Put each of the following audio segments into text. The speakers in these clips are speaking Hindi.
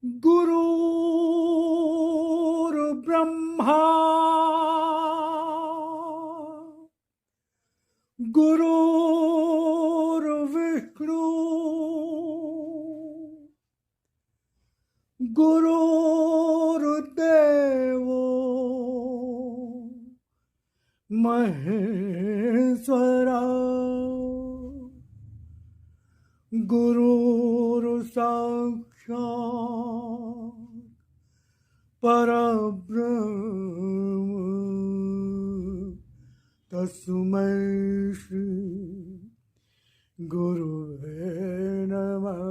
गुरुर्ब्रह्मा गुरुर्विष्णु गुरुर्देवो महेश्वरा गुरुर्साक्षात् परब्रह्म तस्मै श्री गुरुवे नमः।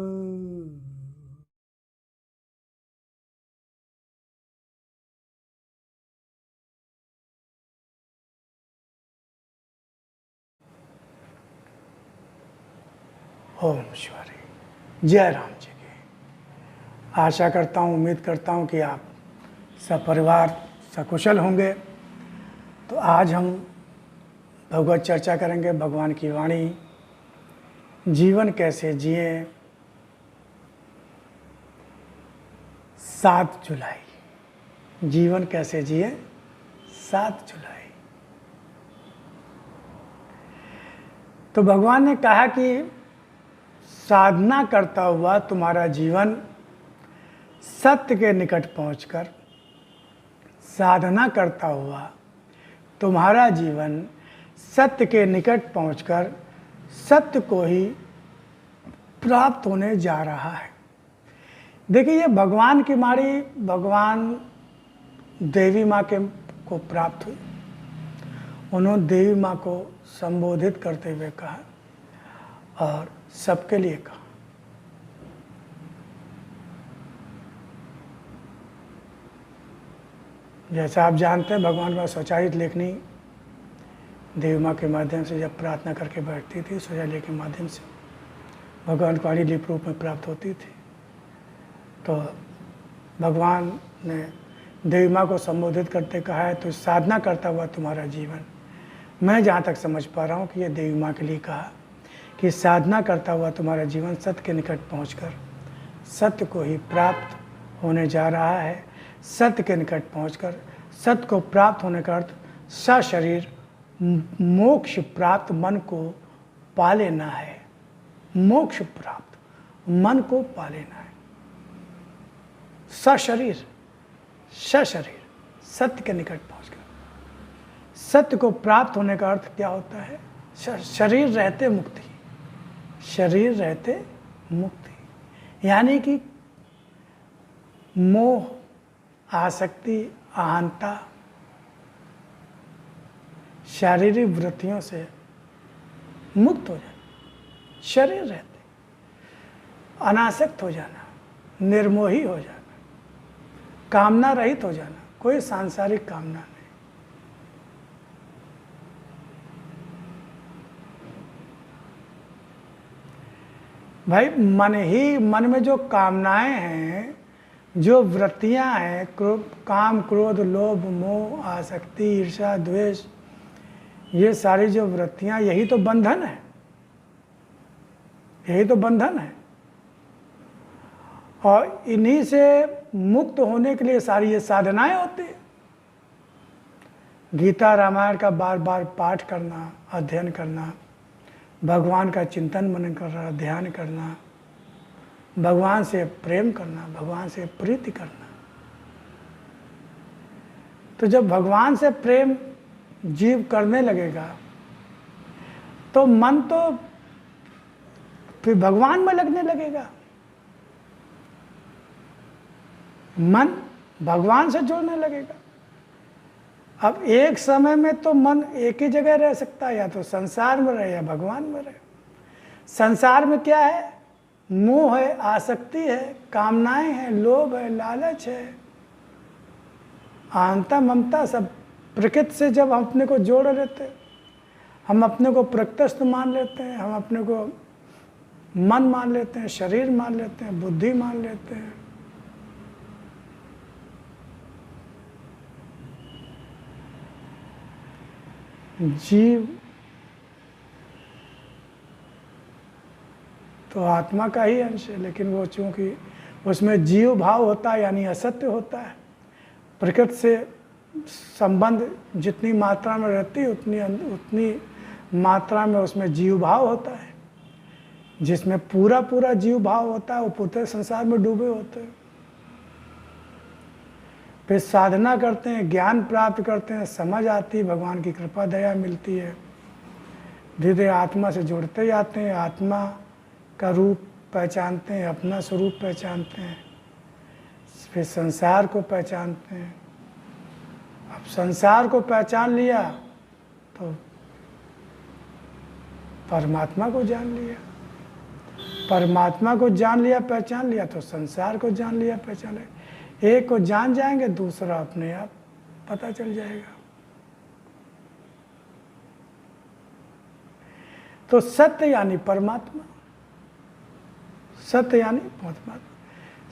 ओम शिवाय। जय राम जी की। आशा करता हूँ, उम्मीद करता हूँ कि आप सब परिवार सकुशल होंगे। तो आज हम भगवत चर्चा करेंगे। भगवान की वाणी, जीवन कैसे जिए। 7 जुलाई, जीवन कैसे जिए 7 जुलाई। तो भगवान ने कहा कि साधना करता हुआ तुम्हारा जीवन सत्य के निकट पहुंचकर, साधना करता हुआ तुम्हारा जीवन सत्य के निकट पहुंचकर सत्य को ही प्राप्त होने जा रहा है। देखिए, ये भगवान की वाणी भगवान देवी माँ के को प्राप्त हुई। उन्होंने देवी माँ को संबोधित करते हुए कहा और सबके लिए कहा। जैसा आप जानते हैं, भगवान का स्वचालित लेखनी देवी माँ के माध्यम से जब प्रार्थना करके बैठती थी, स्वचालित के माध्यम से भगवान को वाणी लिप रूप में प्राप्त होती थी। तो भगवान ने देवी माँ को संबोधित करते कहा है, तो साधना करता हुआ तुम्हारा जीवन, मैं जहाँ तक समझ पा रहा हूँ कि ये देवी माँ के लिए कहा कि साधना करता हुआ तुम्हारा जीवन सत्य के निकट पहुंचकर सत्य को ही प्राप्त होने जा रहा है। सत्य के निकट पहुंचकर सत्य को प्राप्त होने का अर्थ सशरीर मोक्ष प्राप्त मन को पा लेना है। मोक्ष प्राप्त मन को पा लेना है। सशरीर सत्य के निकट पहुंचकर सत्य को प्राप्त होने का अर्थ क्या होता है? शरीर रहते मुक्ति, शरीर रहते मुक्ति, यानी कि मोह, आसक्ति, अहंता, शारीरिक वृत्तियों से मुक्त हो जाना, शरीर रहते अनासक्त हो जाना, निर्मोही हो जाना, कामना रहित हो जाना, कोई सांसारिक कामना नहीं। भाई, मन में जो कामनाएं हैं, जो वृत्तियां हैं, काम, क्रोध, लोभ, मोह, आसक्ति, ईर्ष्या, द्वेष, ये सारी जो वृत्तियां, यही तो बंधन है, यही तो बंधन है। और इन्हीं से मुक्त होने के लिए सारी ये साधनाएं होती हैं। गीता रामायण का बार बार पाठ करना, अध्ययन करना, भगवान का चिंतन मनन करना, ध्यान करना, भगवान से प्रेम करना, भगवान से प्रीति करना। तो जब भगवान से प्रेम जीव करने लगेगा तो मन तो फिर भगवान में लगने लगेगा, मन भगवान से जुड़ने लगेगा। अब एक समय में तो मन एक ही जगह रह सकता है, या तो संसार में रहे या भगवान में रहे। संसार में क्या है? मोह है, आसक्ति है, कामनाएं हैं, लोभ है, लालच है, अहंता, ममता, सब प्रकृति से जब हम अपने को जोड़ लेते, हम अपने को प्रकृतिस्थ मान लेते हैं, हम अपने को मन मान लेते हैं, शरीर मान लेते हैं, बुद्धि मान लेते हैं। जीव तो आत्मा का ही अंश है, लेकिन वो चूंकि उसमें जीव भाव होता है, यानी असत्य होता है। प्रकृति से संबंध जितनी मात्रा में रहती है उतनी मात्रा में उसमें जीव भाव होता है। जिसमें पूरा पूरा जीव भाव होता है वो पूरे संसार में डूबे होते हैं। फिर साधना करते हैं, ज्ञान प्राप्त करते हैं, समझ आती है, भगवान की कृपा दया मिलती है, धीरे धीरे आत्मा से जुड़ते जाते हैं, आत्मा का रूप पहचानते हैं, अपना स्वरूप पहचानते हैं, फिर संसार को पहचानते हैं। अब संसार को पहचान लिया तो परमात्मा को जान लिया, परमात्मा को जान लिया पहचान लिया तो संसार को जान लिया पहचान लिया। एक को जान जाएंगे, दूसरा अपने आप पता चल जाएगा। तो सत्य यानी परमात्मा, सत्य यानी परमात्मा।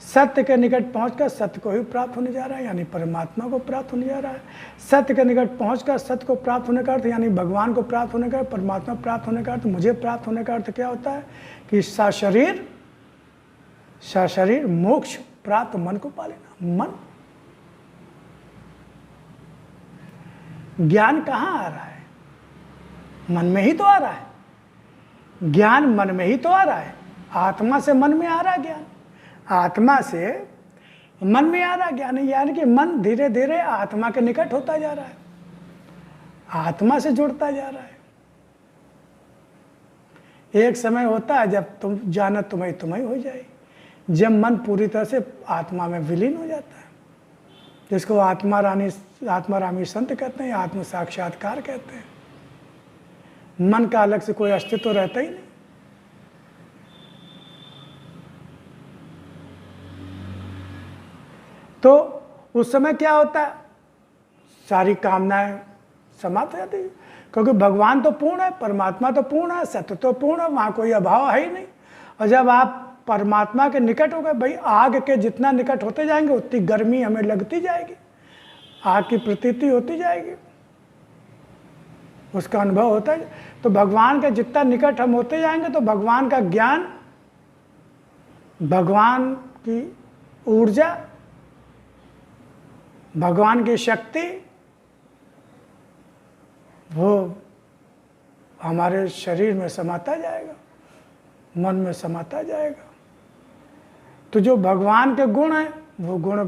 सत्य के निकट पहुंचकर सत्य को ही प्राप्त होने जा रहा है, यानी परमात्मा को प्राप्त होने जा रहा है। सत्य के निकट पहुंचकर सत्य को प्राप्त होने का अर्थ यानी भगवान को प्राप्त होने का, परमात्मा प्राप्त होने का अर्थ, मुझे प्राप्त होने का अर्थ क्या होता है कि सशरीर मोक्ष प्राप्त मन को पा लेना। मन, ज्ञान कहाँ आ रहा है? मन में ही तो आ रहा है। ज्ञान मन में ही तो आ रहा है। आत्मा से मन में आ रहा है ज्ञान, आत्मा से मन में आ रहा है ज्ञान, यानी कि मन धीरे धीरे आत्मा के निकट होता जा रहा है, आत्मा से जुड़ता जा रहा है। एक समय होता है जब तुम जाना तुम्हें तुम्हें हो जाए, जब मन पूरी तरह से आत्मा में विलीन हो जाता है, जिसको आत्मारामी संत कहते हैं, आत्म साक्षात्कार कहते हैं। मन का अलग से कोई अस्तित्व रहता ही नहीं। तो उस समय क्या होता है, सारी कामनाएं समाप्त हो जाती है, क्योंकि भगवान तो पूर्ण है, परमात्मा तो पूर्ण है, सत्य तो पूर्ण है, वहाँ कोई अभाव है ही नहीं। और जब आप परमात्मा के निकट हो गए, भाई आग के जितना निकट होते जाएंगे उतनी गर्मी हमें लगती जाएगी, आग की प्रतीति होती जाएगी, उसका अनुभव होता है। तो भगवान के जितना निकट हम होते जाएंगे तो भगवान का ज्ञान, भगवान की ऊर्जा, भगवान की शक्ति वो हमारे शरीर में समाता जाएगा, मन में समाता जाएगा। तो जो भगवान के गुण है वो गुण,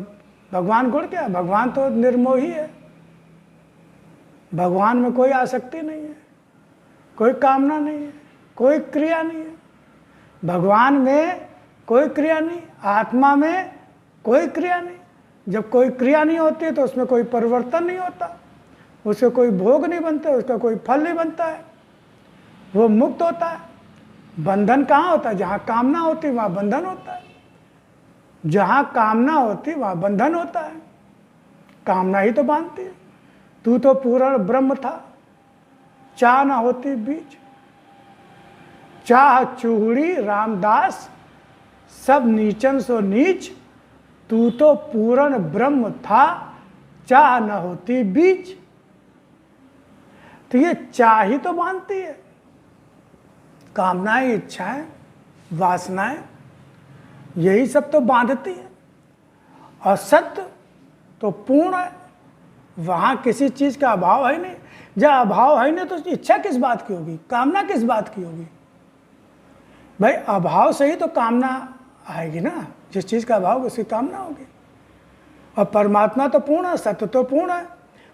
भगवान गुण क्या है? भगवान तो निर्मोही है, भगवान में कोई आसक्ति नहीं है, कोई कामना नहीं है, कोई क्रिया नहीं है। भगवान में कोई क्रिया नहीं, आत्मा में कोई क्रिया नहीं। जब कोई क्रिया नहीं होती है तो उसमें कोई परिवर्तन नहीं होता, उससे कोई भोग नहीं बनता, उसका कोई फल नहीं बनता है, वो मुक्त होता है। बंधन कहाँ होता है? जहाँ कामना होती है वहाँ बंधन होता है, जहाँ कामना होती वहाँ बंधन होता है। कामना ही तो बांधती है। तू तो पूर्ण ब्रह्म था, चाह ना होती बीच, चाह चूड़ी रामदास सब नीचन सो नीच, तू तो पूर्ण ब्रह्म था, चाह न होती बीच। तो ये चाह ही तो बांधती है, कामनाएं, इच्छाएं, वासनाएं, यही सब तो बांधती है। और सत्य तो पूर्ण है, वहाँ किसी चीज़ का अभाव है नहीं। जब अभाव है नहीं तो इच्छा किस बात की होगी, कामना किस बात की होगी? भाई अभाव से ही तो कामना आएगी ना, जिस चीज़ का अभाव उसकी कामना होगी। और परमात्मा तो पूर्ण है, सत्य तो पूर्ण है।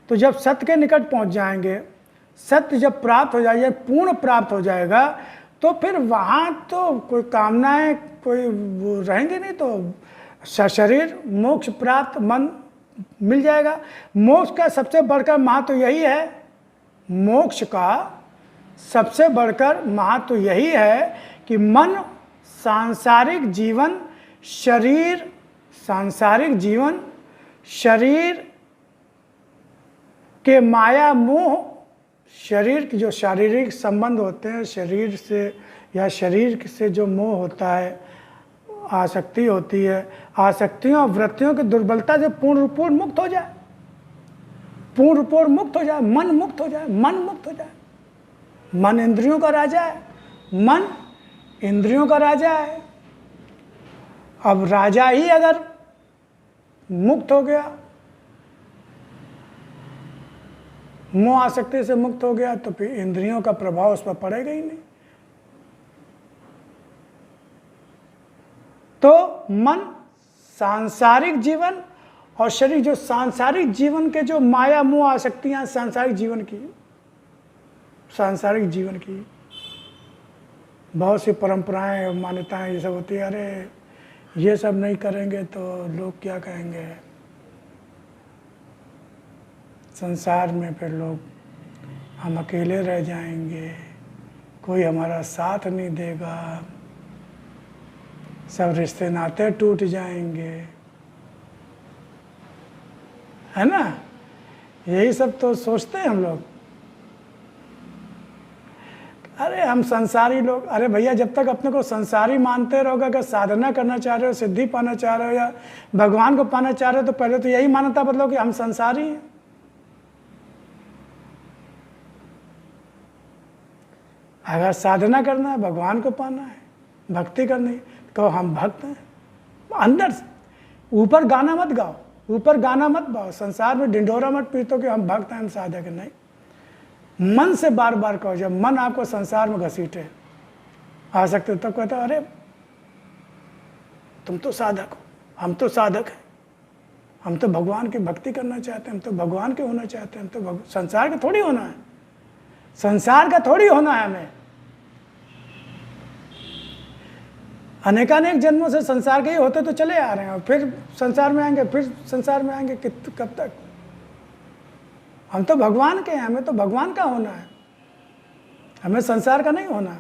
तो जब सत्य के निकट पहुंच जाएंगे, सत्य जब प्राप्त हो जाएगा, पूर्ण प्राप्त हो जाएगा, तो फिर वहाँ तो कोई कामनाएं कोई वो रहेंगे नहीं, तो सशरीर मोक्ष प्राप्त मन मिल जाएगा। मोक्ष का सबसे बढ़कर महत्व यही है, मोक्ष का सबसे बढ़कर महत्व यही है कि मन सांसारिक जीवन, सांसारिक जीवन, शरीर के माया मोह, शरीर के जो शारीरिक संबंध होते हैं, शरीर से या शरीर से जो मोह होता है, आसक्ति होती है, आसक्तियों और वृत्तियों की दुर्बलता से पूर्ण रूप मुक्त हो जाए, पूर्ण रूप मुक्त हो जाए, मन मुक्त हो जाए, मन मुक्त हो जाए। मन इंद्रियों का राजा है, मन इंद्रियों का राजा है। अब राजा ही अगर मुक्त हो गया, मोह आसक्ति से मुक्त हो गया, तो फिर इंद्रियों का प्रभाव उस पर पड़ेगा ही नहीं। तो मन सांसारिक जीवन और शरीर, जो सांसारिक जीवन के जो माया मोह आसक्तियां सांसारिक जीवन की बहुत सी परंपराएं मान्यताएं ये सब होती है। अरे ये सब नहीं करेंगे तो लोग क्या कहेंगे, संसार में फिर लोग, हम अकेले रह जाएंगे, कोई हमारा साथ नहीं देगा, सब रिश्ते नाते टूट जाएंगे, है ना। यही सब तो सोचते हैं हम लोग। अरे हम संसारी लोग, अरे भैया जब तक अपने को संसारी मानते रहोगे, अगर साधना करना चाह रहे हो, सिद्धि पाना चाह रहे हो या भगवान को पाना चाह रहे हो, तो पहले तो यही मान्यता बदलो कि हम संसारी हैं। अगर साधना करना है, भगवान को पाना है, भक्ति करनी है, कहो हम भक्त हैं। अंदर से, ऊपर गाना मत गाओ, ऊपर गाना मत गाओ, संसार में ढिंढोरा मत पीटो कि हम भक्त हैं, हम साधक हैं। नहीं, मन से बार बार कहो। जब मन आपको संसार में घसीटे आ सकते तब कहता अरे तुम तो साधक हो, हम तो साधक हैं, हम तो भगवान की भक्ति करना चाहते हैं, हम तो भगवान के होना चाहते हैं, हम तो संसार का थोड़ी होना है, संसार का थोड़ी होना है हमें। अनेकानेक जन्मों से संसार के ही होते तो चले आ रहे हैं, और फिर संसार में आएंगे, फिर संसार में आएंगे, कब तक। हम तो भगवान के हैं, हमें तो भगवान का होना है, हमें संसार का नहीं होना है।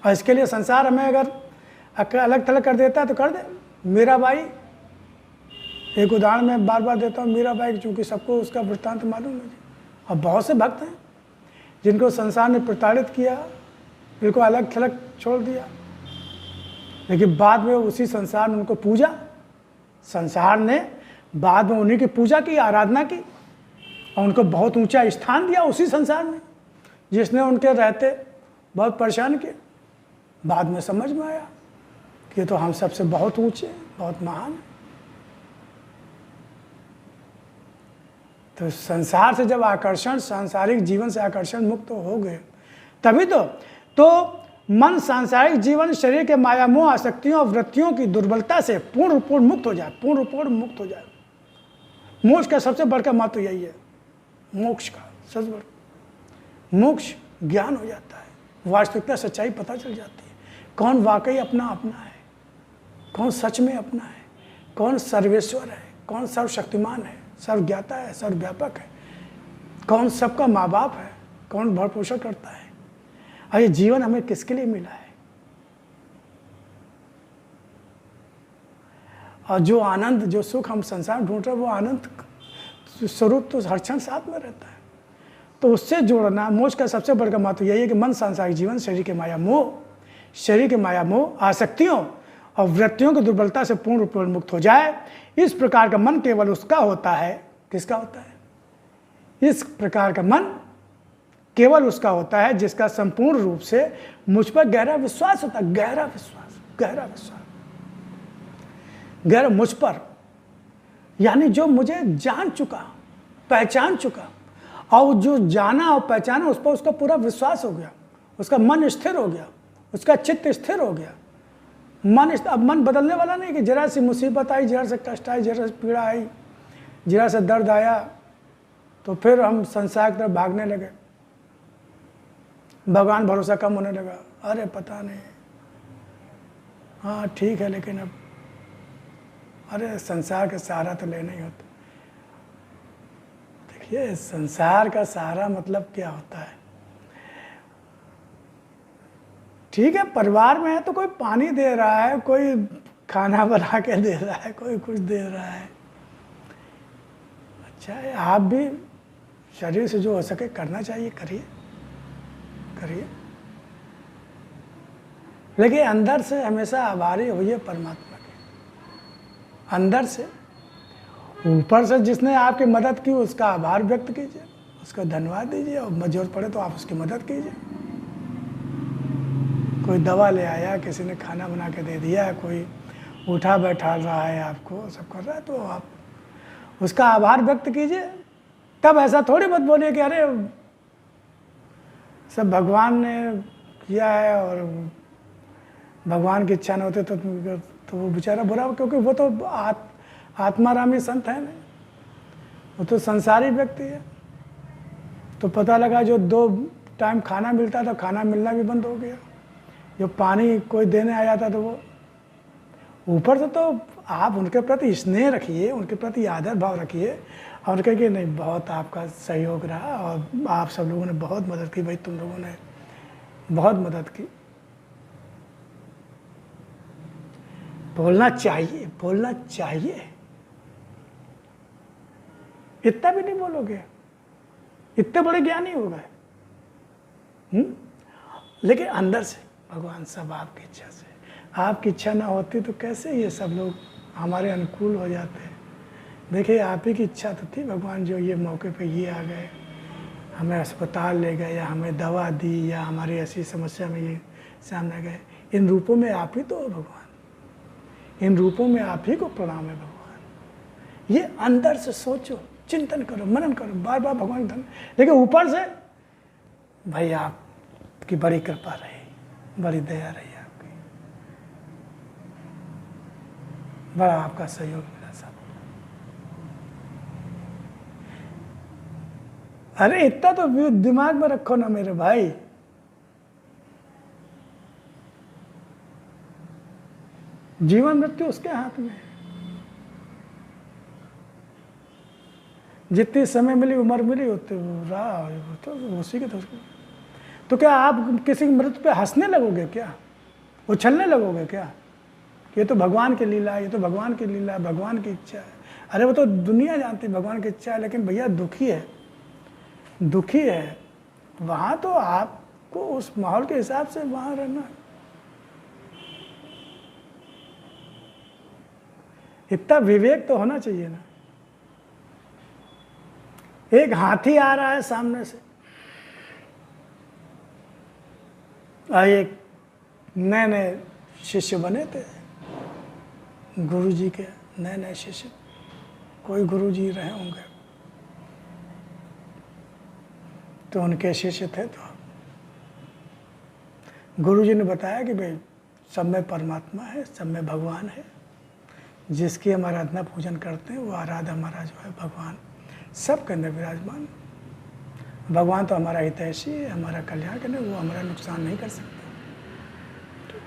और इसके लिए संसार हमें अगर अलग थलग कर देता है तो कर दे। मीराबाई, एक उदाहरण मैं बार बार देता हूँ, मीराबाई, चूँकि सबको उसका वृत्तांत मालूम है। और बहुत से भक्त हैं जिनको संसार ने प्रताड़ित किया, जिनको अलग थलग छोड़ दिया, लेकिन बाद में उसी संसार ने उनको पूजा, संसार ने बाद में उन्हीं की पूजा की, आराधना की, और उनको बहुत ऊंचा स्थान दिया उसी संसार में, जिसने उनके रहते बहुत परेशान किए। बाद में समझ में आया कि ये तो हम सबसे बहुत ऊंचे हैं, बहुत महान हैं। तो संसार से जब आकर्षण, सांसारिक जीवन से आकर्षण मुक्त हो गए, तभी तो मन सांसारिक जीवन, शरीर के माया मोह आसक्तियों और वृत्तियों की दुर्बलता से पूर्ण रूप मुक्त हो जाए, पूर्ण रूप मुक्त हो जाए। मोक्ष का सबसे बड़का महत्व यही है। मोक्ष का सबसे बड़ा मोक्ष ज्ञान हो जाता है, वास्तविकता सच्चाई पता चल जाती है, कौन वाकई अपना अपना है, कौन सच में अपना है, कौन सर्वेश्वर है, कौन सर्वशक्तिमान है, सर्वज्ञाता है, सर्वव्यापक है, कौन सबका माँ बाप है, कौन भरण पोषण करता है, और ये जीवन हमें किसके लिए मिला है। और जो आनंद, जो सुख हम संसार ढूंढ रहे हैं, वो आनंद स्वरूप तो हर क्षण साथ में रहता है। तो उससे जोड़ना, मोक्ष का सबसे बड़ा महत्व यही है कि मन सांसारिक जीवन, शरीर के माया मोह आसक्तियों और वृत्तियों की दुर्बलता से पूर्ण रूप में मुक्त हो जाए। इस प्रकार का मन केवल उसका होता है, किसका होता है? इस प्रकार का मन केवल उसका होता है जिसका संपूर्ण रूप से मुझ पर गहरा विश्वास होता है। गहरा मुझ पर, यानी जो मुझे जान चुका, पहचान चुका, और जो जाना और पहचाना उस पर उसका पूरा विश्वास हो गया, उसका मन स्थिर हो गया, उसका चित्त स्थिर हो गया। अब मन बदलने वाला नहीं कि जरा सी मुसीबत आई, जरा से कष्ट आई, जरा से पीड़ा आई, जरा से दर्द आया तो फिर हम संसार की तरफ भागने लगे, भगवान भरोसा कम होने लगा। अरे पता नहीं, हाँ ठीक है, लेकिन अब अरे संसार का सहारा तो लेना ही होता। देखिए, संसार का सहारा मतलब क्या होता है? ठीक है, परिवार में है तो कोई पानी दे रहा है, कोई खाना बना के दे रहा है, कोई कुछ दे रहा है। अच्छा है, आप भी शरीर से जो हो सके करना चाहिए, करिए। लेकिन अंदर से हमेशा आभारी होइए परमात्मा के, अंदर से। ऊपर से जिसने आपकी मदद की उसका आभार व्यक्त कीजिए, उसका धन्यवाद दीजिए, और जरूरत पड़े तो आप उसकी मदद कीजिए। कोई दवा ले आया, किसी ने खाना बना के दे दिया, कोई उठा बैठा रहा है आपको, सब कर रहा है, तो आप उसका आभार व्यक्त कीजिए। तब ऐसा थोड़ी मत बोलिए कि अरे सब भगवान ने किया है और भगवान की इच्छा न होते तो वो बेचारा बुरा, क्योंकि वो तो आत्मारामी संत है ना, वो तो संसारी व्यक्ति है। तो पता लगा जो 2 टाइम खाना मिलता था, खाना मिलना भी बंद हो गया। जो पानी कोई देने आ जाता तो वो ऊपर से, तो आप उनके प्रति स्नेह रखिए, उनके प्रति आदर भाव रखिए और कहिए नहीं बहुत आपका सहयोग रहा और आप सब लोगों ने बहुत मदद की, भाई तुम लोगों ने बहुत मदद की। बोलना चाहिए, बोलना चाहिए। इतना भी नहीं बोलोगे, इतने बड़े ज्ञानी हो गए। लेकिन अंदर से भगवान सब आपकी इच्छा से, आपकी इच्छा ना होती तो कैसे ये सब लोग हमारे अनुकूल हो जाते। देखिए आप ही की इच्छा तो थी भगवान, जो ये मौके पे ये आ गए, हमें अस्पताल ले गए या हमें दवा दी या हमारी ऐसी समस्या में ये सामने गए। इन रूपों में आप ही तो हो भगवान, इन रूपों में आप ही को प्रणाम है भगवान। ये अंदर से सोचो, चिंतन करो, मनन करो, बार बार भगवान धन। लेकिन ऊपर से भाई आपकी बड़ी कृपा रही, बड़ी दया रही आपकी, बड़ा आपका सहयोग मिला सब। अरे इतना तो दिमाग में रखो ना मेरे भाई। जीवन मृत्यु उसके हाथ में है। जितनी समय मिली, उम्र मिली, उतनी रहा, तो उसी के तो क्या आप किसी की मृत्यु पे हंसने लगोगे क्या, उछलने लगोगे क्या? ये तो भगवान की लीला है, ये तो भगवान की लीला है, भगवान की इच्छा है। अरे वो तो दुनिया जानती है भगवान की इच्छा है, लेकिन भैया दुखी है, दुखी है, वहाँ तो आपको उस माहौल के हिसाब से वहाँ रहना। इतना विवेक तो होना चाहिए ना। एक हाथी आ रहा है सामने से, एक नए नए शिष्य बने थे गुरु जी के, नए नए शिष्य, कोई गुरु जी रहे होंगे तो उनके शिष्य थे। तो गुरु जी ने बताया कि भाई सब में परमात्मा है, सब में भगवान है, जिसकी हम आराधना पूजन करते हैं वो आराध्य हमारा जो है भगवान सब के अंदर विराजमान। भगवान तो हमारा हितैषी है, हमारा कल्याण करने, वो हमारा नुकसान नहीं कर सकते।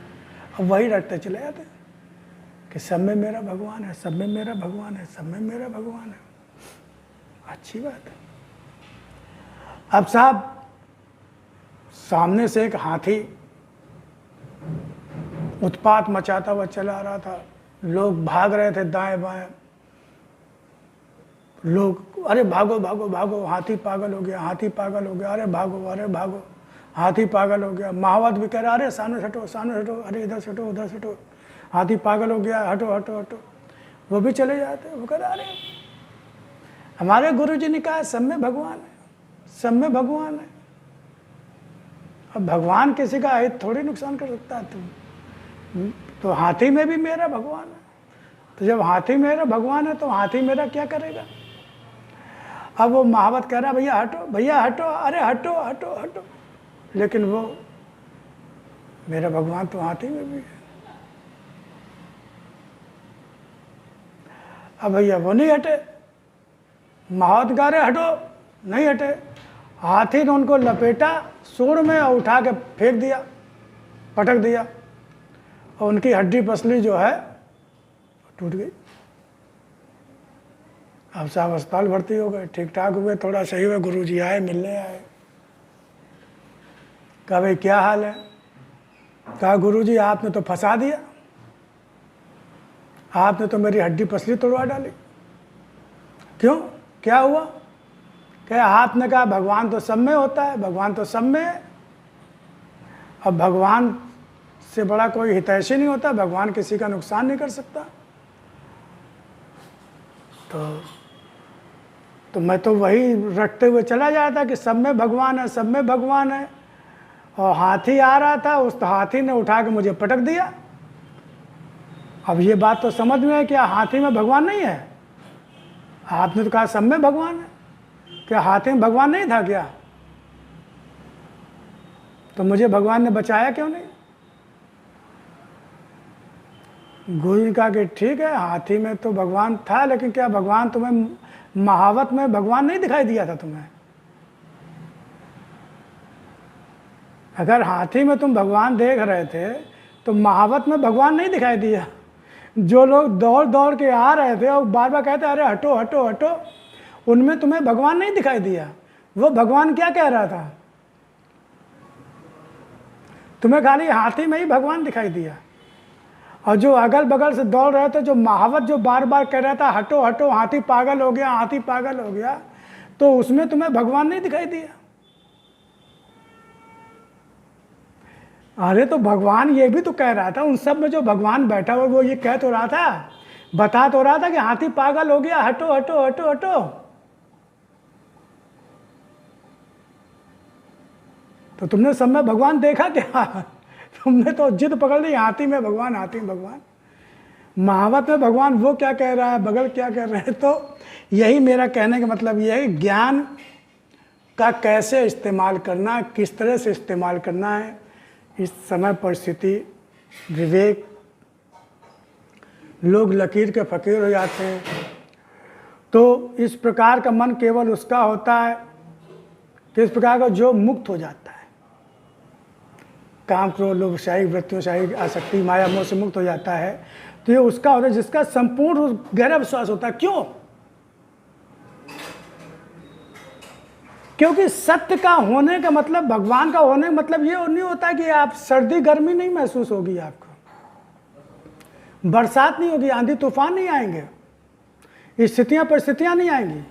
अब वही रटते चले जाते कि सब में मेरा भगवान है, सब में मेरा भगवान है, सब में मेरा भगवान है। अच्छी बात है। अब साहब सामने से एक हाथी उत्पात मचाता हुआ चला आ रहा था, लोग भाग रहे थे दाएं बाएं, लोग अरे भागो भागो भागो, हाथी पागल हो गया, हाथी पागल हो गया, अरे भागो अरे भागो, हाथी पागल हो गया। महावत भी कह रहा अरे सामने हटो, सामने हटो, अरे इधर से हटो, उधर से हटो, हाथी पागल हो गया, हटो हटो हटो। वो भी चले जाते। वो कह रहा अरे हमारे गुरु जी ने कहा सब में भगवान है, सब में भगवान है। अब भगवान किसी का हित थोड़ी नुकसान कर सकता है। तुम तो हाथी में भी मेरा भगवान है, तो जब हाथी मेरा भगवान है तो हाथी मेरा क्या करेगा? अब वो महावत कह रहा भैया हटो, भैया हटो, अरे हटो हटो हटो, लेकिन वो मेरा भगवान तो हाथी में भी है। अब भैया वो नहीं हटे, महावत कह रहे हटो, नहीं हटे। हाथी ने उनको लपेटा सूंड में और उठा के फेंक दिया, पटक दिया, और उनकी हड्डी पसली जो है टूट गई। अब साहब अस्पताल भर्ती हो गए, ठीक ठाक हुए, थोड़ा सही हुए। गुरुजी आए, मिलने आए, कहा भाई क्या हाल है? कहा गुरुजी आपने तो फंसा दिया, आपने तो मेरी हड्डी पसली तोड़वा डाली। क्यों, क्या हुआ? क्या आपने कहा भगवान तो सब में होता है, भगवान तो सब में है। अब भगवान से बड़ा कोई हितैषी नहीं होता, भगवान किसी का नुकसान नहीं कर सकता। तो मैं तो वही रटते हुए चला जाता कि सब में भगवान है, सब में भगवान है। और हाथी आ रहा था, उस हाथी ने उठा के मुझे पटक दिया। अब ये बात तो समझ में है, क्या हाथी में भगवान नहीं है? आपने तो कहा सब में भगवान है, क्या हाथी में भगवान नहीं था क्या? तो मुझे भगवान ने बचाया क्यों नहीं? गुरु ने कहा कि ठीक है, हाथी में तो भगवान था, लेकिन क्या भगवान तुम्हें महावत में भगवान नहीं दिखाई दिया था तुम्हें? अगर हाथी में तुम भगवान देख रहे थे तो महावत में भगवान नहीं दिखाई दिया? जो लोग दौड़ दौड़ के आ रहे थे और बार बार कहते अरे हटो हटो हटो, उनमें तुम्हें भगवान नहीं दिखाई दिया? वो भगवान क्या कह रहा था? तुम्हें खाली हाथी में ही भगवान दिखाई दिया। और जो अगल बगल से दौड़ रहे थे, जो महावत जो बार बार कह रहा था हटो हटो, हाथी पागल हो गया, हाथी पागल हो गया, तो उसमें तुम्हें भगवान नहीं दिखाई दिया? अरे तो भगवान ये भी तो कह रहा था, उन सब में जो भगवान बैठा हुआ वो ये कह तो रहा था, बता तो रहा था कि हाथी पागल हो गया, हटो हटो हटो हटो। तो तुमने सब में भगवान देखा क्या? तुमने तो जिद पकड़ ली, हाथी में भगवान, हाथी में भगवान। महावत में भगवान वो क्या कह रहा है, बगल क्या कर रहे हैं। तो यही मेरा कहने का मतलब ये है, ज्ञान का कैसे इस्तेमाल करना, किस तरह से इस्तेमाल करना है, इस समय परिस्थिति विवेक, लोग लकीर के फकीर हो जाते हैं। तो इस प्रकार का मन केवल उसका होता है कि इस प्रकार का जो मुक्त हो जाता है, काम क्रोध लोभ शारीरिक वृत्तियों शारीरिक आसक्ति माया मोह से मुक्त हो जाता है। तो ये उसका होता है जिसका संपूर्ण गहरा विश्वास होता है। क्यों? क्योंकि सत्य का होने का मतलब, भगवान का होने का मतलब ये नहीं होता कि आप सर्दी गर्मी नहीं महसूस होगी, आपको बरसात नहीं होगी, आंधी तूफान नहीं आएंगे, स्थितियां परिस्थितियां नहीं आएंगी,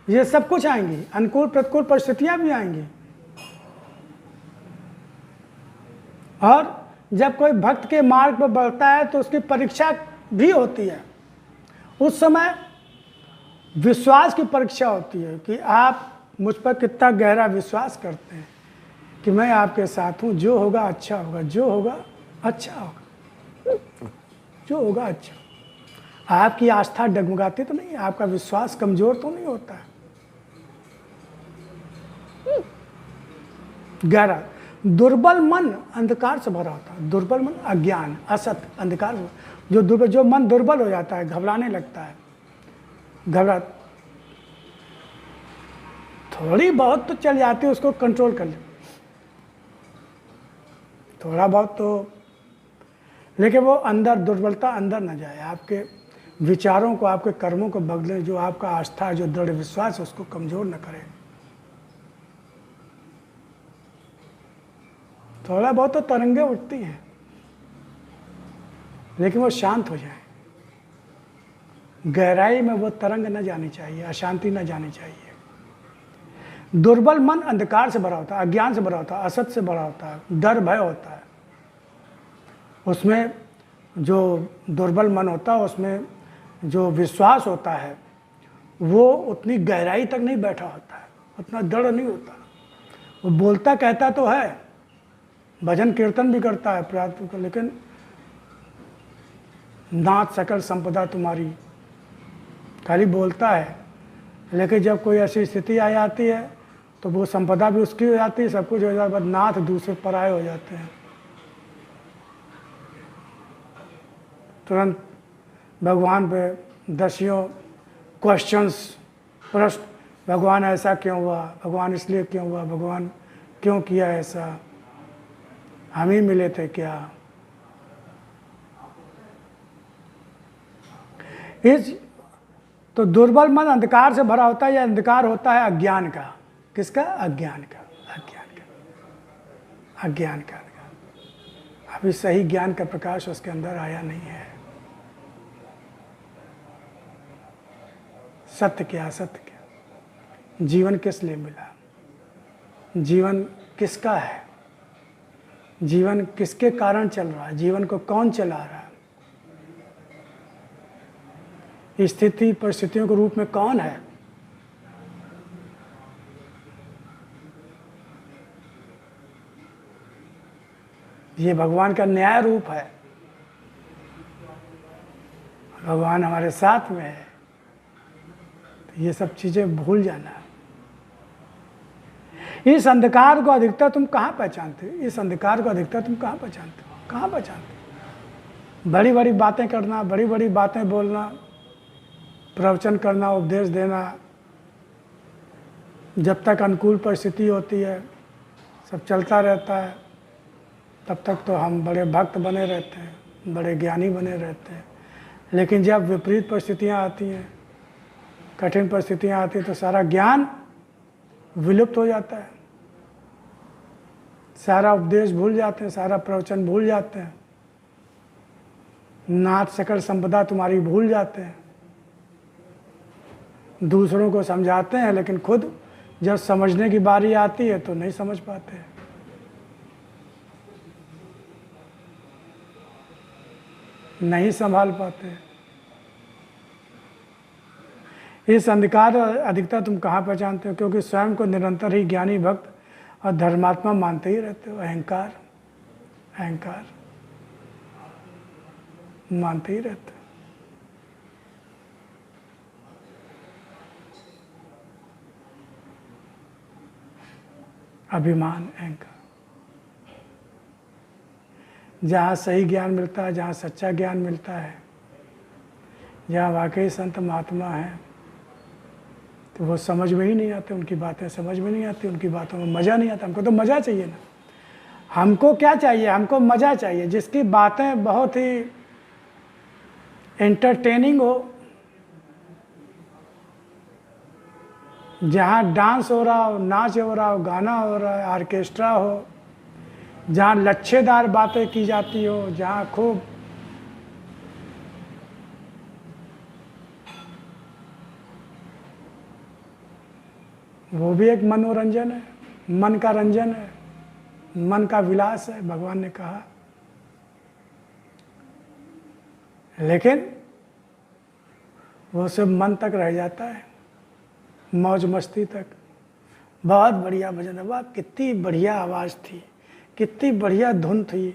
ये सब कुछ आएंगी, अनुकूल प्रतिकूल परिस्थितियां भी आएंगी। और जब कोई भक्त के मार्ग पर बढ़ता है तो उसकी परीक्षा भी होती है। उस समय विश्वास की परीक्षा होती है कि आप मुझ पर कितना गहरा विश्वास करते हैं कि मैं आपके साथ हूँ, जो होगा अच्छा होगा, जो होगा अच्छा होगा, जो होगा अच्छा। आपकी आस्था डगमगाती तो नहीं, आपका विश्वास कमजोर तो नहीं होता है। गहरा दुर्बल मन अंधकार से भरा होता है। दुर्बल मन अज्ञान असत अंधकार, जो मन दुर्बल हो जाता है, घबराने लगता है, घबरा थोड़ी बहुत तो चल जाती है, उसको कंट्रोल कर ले थोड़ा बहुत तो, लेकिन वो अंदर दुर्बलता अंदर न जाए, आपके विचारों को आपके कर्मों को बदले, जो आपका आस्था जो दृढ़ विश्वास है उसको कमजोर न करे। थोड़ा बहुत तो तरंगे उठती हैं, लेकिन वो शांत हो जाए। गहराई में वो तरंग न जानी चाहिए, अशांति न जानी चाहिए। दुर्बल मन अंधकार से भरा होता है, अज्ञान से भरा होता है, असत से भरा होता है, डर भय होता है। उसमें जो दुर्बल मन होता है उसमें जो विश्वास होता है वो उतनी गहराई तक नहीं बैठा होता है, उतना दृढ़ नहीं होता। वो बोलता कहता तो है, भजन कीर्तन भी करता है प्रार्थना, लेकिन नाथ सकल संपदा तुम्हारी, खाली बोलता है। लेकिन जब कोई ऐसी स्थिति आ जाती है तो वो संपदा भी उसकी हो जाती है, सब कुछ हो जाता है, नाथ दूसरे पराये हो जाते हैं। तुरंत भगवान पे दसियों क्वेश्चंस, प्रश्न, भगवान ऐसा क्यों हुआ, भगवान इसलिए क्यों हुआ, भगवान क्यों किया ऐसा, हम ही मिले थे क्या। इस तो दुर्बल मन अंधकार से भरा होता है, या अंधकार होता है अज्ञान का। किसका? अज्ञान का, अज्ञान का, अज्ञान का। अभी सही ज्ञान का प्रकाश उसके अंदर आया नहीं है। सत्य क्या, असत्य क्या, जीवन किस लिए मिला, जीवन किसका है, जीवन किसके कारण चल रहा है, जीवन को कौन चला रहा है, स्थिति परिस्थितियों के रूप में कौन है। ये भगवान का न्याय रूप है। भगवान हमारे साथ में है, तो ये सब चीज़ें भूल जाना। इस अंधकार को अधिकतर तुम कहाँ पहचानते हो? इस अंधकार को अधिकतर तुम कहाँ पहचानते हो? कहाँ पहचानते हो? बड़ी बड़ी बातें करना, बड़ी बड़ी बातें बोलना, प्रवचन करना, उपदेश देना, जब तक अनुकूल परिस्थिति होती है सब चलता रहता है, तब तक तो हम बड़े भक्त बने रहते हैं, बड़े ज्ञानी बने रहते हैं। लेकिन जब विपरीत परिस्थितियाँ आती हैं, कठिन परिस्थितियाँ आती हैं, तो सारा ज्ञान विलुप्त हो जाता है, सारा उपदेश भूल जाते हैं, सारा प्रवचन भूल जाते हैं, नाथ सकल संपदा तुम्हारी भूल जाते हैं। दूसरों को समझाते हैं, लेकिन खुद जब समझने की बारी आती है तो नहीं समझ पाते, नहीं संभाल पाते। इस अंधकार अधिकता तुम कहाँ पहचानते हो? क्योंकि स्वयं को निरंतर ही ज्ञानी, भक्त और धर्मात्मा मानते ही रहते हो। अहंकार, अहंकार मानते ही रहते हो। अभिमान, अहंकार। जहाँ सही ज्ञान मिलता है, जहाँ सच्चा ज्ञान मिलता है, जहाँ वाकई संत महात्मा हैं, तो वो समझ में ही नहीं आते, उनकी बातें समझ में नहीं आती, उनकी बातों में मज़ा नहीं आता। हमको तो मज़ा चाहिए ना। हमको क्या चाहिए? हमको मज़ा चाहिए, जिसकी बातें बहुत ही एंटरटेनिंग हो, जहाँ डांस हो रहा हो, नाच हो रहा हो, गाना हो रहा है, ऑर्केस्ट्रा हो, जहाँ लच्छेदार बातें की जाती हो, जहाँ खूब वो भी एक मनोरंजन है, मन का रंजन है, मन का विलास है, भगवान ने कहा। लेकिन वो सब मन तक रह जाता है, मौज मस्ती तक। बहुत बढ़िया भजन है, वाह कितनी बढ़िया आवाज़ थी, कितनी बढ़िया धुन थी,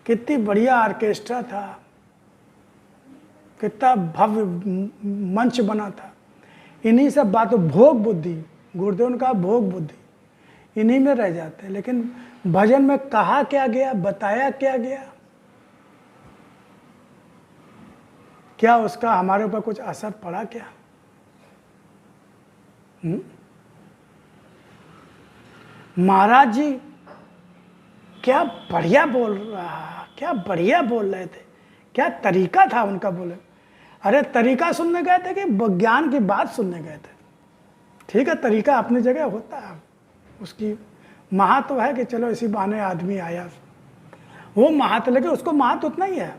कितनी बढ़िया ऑर्केस्ट्रा था, कितना भव्य मंच बना था। इन्हीं सब बातों, भोग बुद्धि, गुरुदेव ने कहा भोग बुद्धि, इन्हीं में रह जाते हैं। लेकिन भजन में कहा क्या गया, बताया क्या गया, क्या उसका हमारे ऊपर कुछ असर पड़ा क्या? महाराज जी क्या बढ़िया बोल रहा, क्या बढ़िया बोल रहे थे, क्या तरीका था उनका बोले। अरे तरीका सुनने गए थे कि ज्ञान की बात सुनने गए थे? ठीक है, तरीका अपनी जगह होता है, उसकी महत्व है कि चलो इसी बहाने आदमी आया, वो महत्व, लेकिन उसको महत्व उतना ही है।